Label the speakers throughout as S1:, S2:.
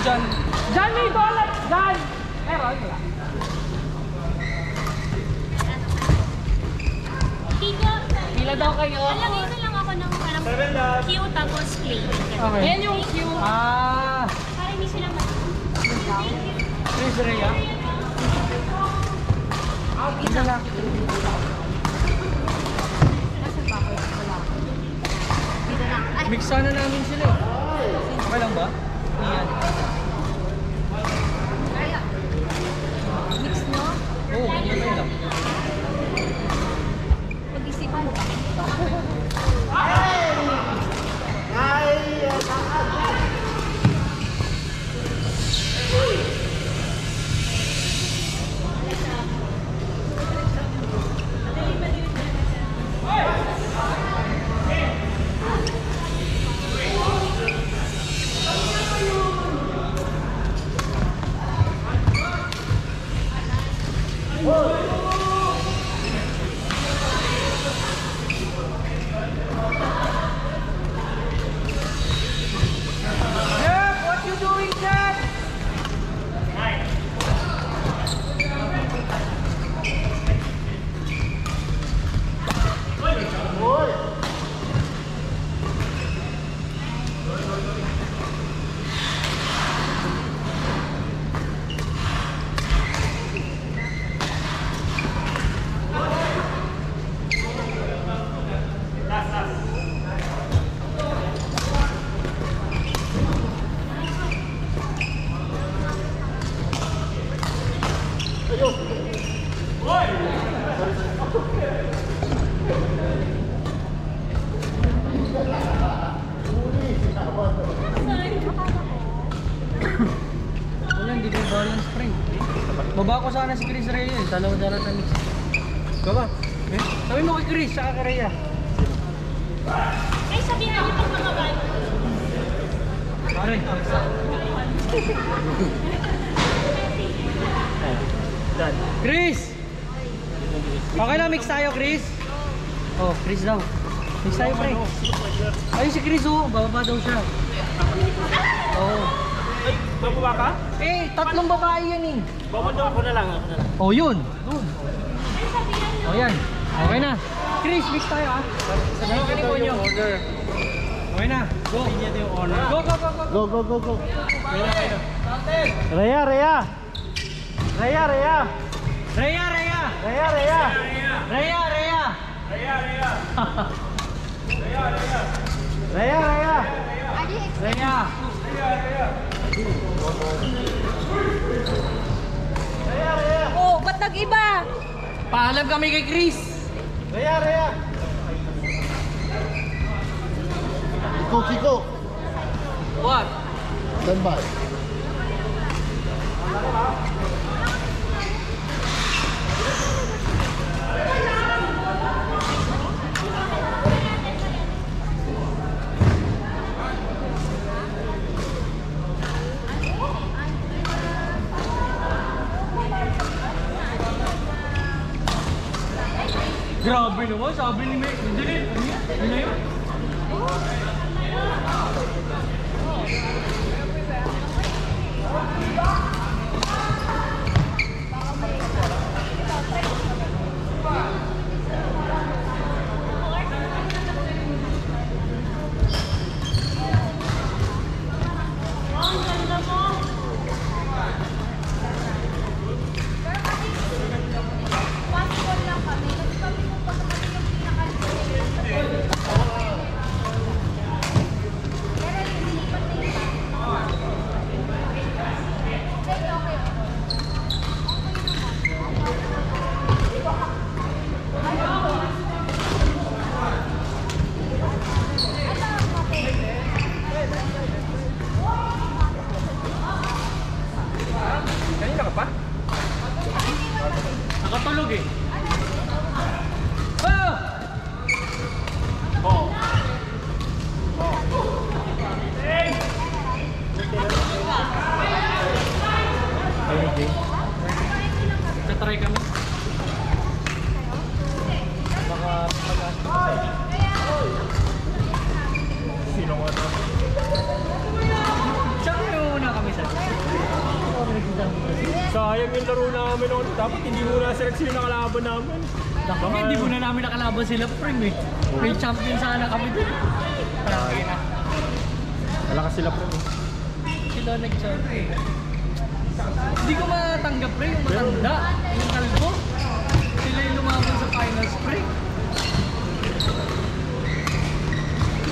S1: John. John, may dollars! John! Meron, wala. Pila daw kayo?
S2: Alagay na lang ako ng parang Q tapos play.
S1: Okay. Ayan yung Q.
S2: Para hindi sila
S1: Chris Rhea. Isa lang. Mix sana namin sila eh. Okay lang ba? Iyan.
S2: mix no?
S1: Oo, okay lang.
S2: Pag-isipan mo ba?
S1: Baba ko sana si Chris Rhea eh. Dalawa-dalawa sa mix. Baba. Eh? Sabi mo kay Chris, saka kay Rhea.
S2: Ay, sabihan niyo pag mga bal.
S1: Pare. Chris! Okay na, mix tayo, Chris. Oh, Chris daw. Mix tayo, pre. Ayun si Chris, oh. Bababa daw siya. Oh.
S3: Ay, bababa ka?
S1: Eh, tatlong babae yan eh.
S3: Bababa ako na lang,
S1: Oh, yun. Doon. Oh, yan. Okay na. Chris, mix tayo ah. Sabihin ka ni Ponyo. Okay na. Go. Go, go, go, go.
S3: Go, go, go, go. Rhea, Rhea. Rhea, Rhea.
S1: Rhea, Rhea.
S3: Rhea, Rhea.
S1: Rhea, Rhea.
S3: Rhea, Rhea.
S1: Rhea.
S2: Oh, ba't nag-iba?
S1: Paalam kami kay Chris.
S3: Rhea, Rhea. Kiko, Kiko.
S1: What?
S3: Stand by.
S1: Grabe naman, sabi ni May. Hindi, ano na yun?
S4: sayang yung laro namin noon. Dapat hindi muna select sila nakalaban namin.
S1: Bakit hindi muna namin nakalaban sila, Prem eh. May champion sana kami dun. Parang na.
S4: Malakas sila pre.
S1: Sila nag-champion. Hindi ko matanggap, Prem, yung matanda. Yung kalbo. Sila yung lumaban sa finals, Prem.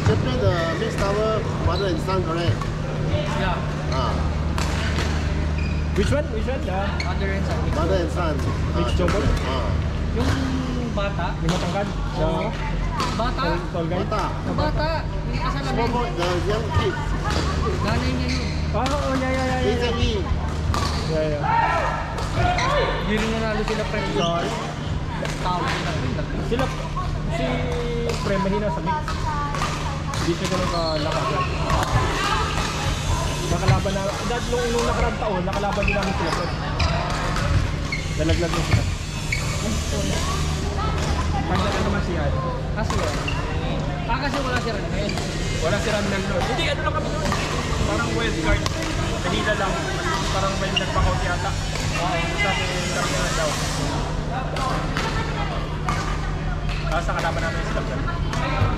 S3: Japan, the mixed tower, mother and son, correct?
S1: Yeah.
S3: Ah,
S4: Which one? Which one?
S1: Mother and son.
S3: mother and son.
S4: Mixed double?
S3: Ah,
S1: Yung bata.
S4: Yung matangkad?
S1: Oo. Bata.
S4: Tall guy?
S3: Bata.
S1: Yung bata. Yung
S3: Small
S1: kasalamin.
S3: boy, the young kid.
S1: Nanay niya yun.
S4: Oo, yeah.
S3: Lee Zheng-yi.
S4: Yeah.
S1: Hindi rin nanalo sila, Prem.
S4: Sorry.
S1: Tawag nila.
S4: Sila, si Prem mahina sa mix. Hindi siya ganun kalakasan. Nakalaban na, dahil nung nakarang taon, nakalaban din namin sila Prem. Nalaglag din sila. Pagkat naman siya.
S1: Kasi yun. Kasi wala si Ran ngayon.
S4: Wala si Ramnel doon. Hindi, ano lang kami doon. Parang wild card. Manila lang. Parang may nagpakaut yata. Sabi Ramnel daw. Tapos nakalaban namin sila Prem.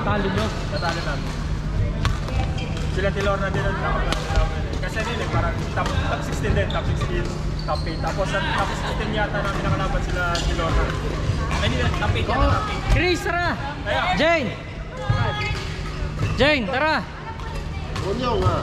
S1: Talo nyo.
S4: Natalo namin. Sila Tilor na din ang nakaplano namin. Kasi din eh, parang top 16 din, top 16, top 8. Tapos sa top 16 yata namin nakalaban sila Tilor na. Ay, hindi na, top 8 yata, top 8.
S1: Chris, tara!
S4: Kaya,
S1: Jane! Jane, tara!
S3: Wonyong, ah.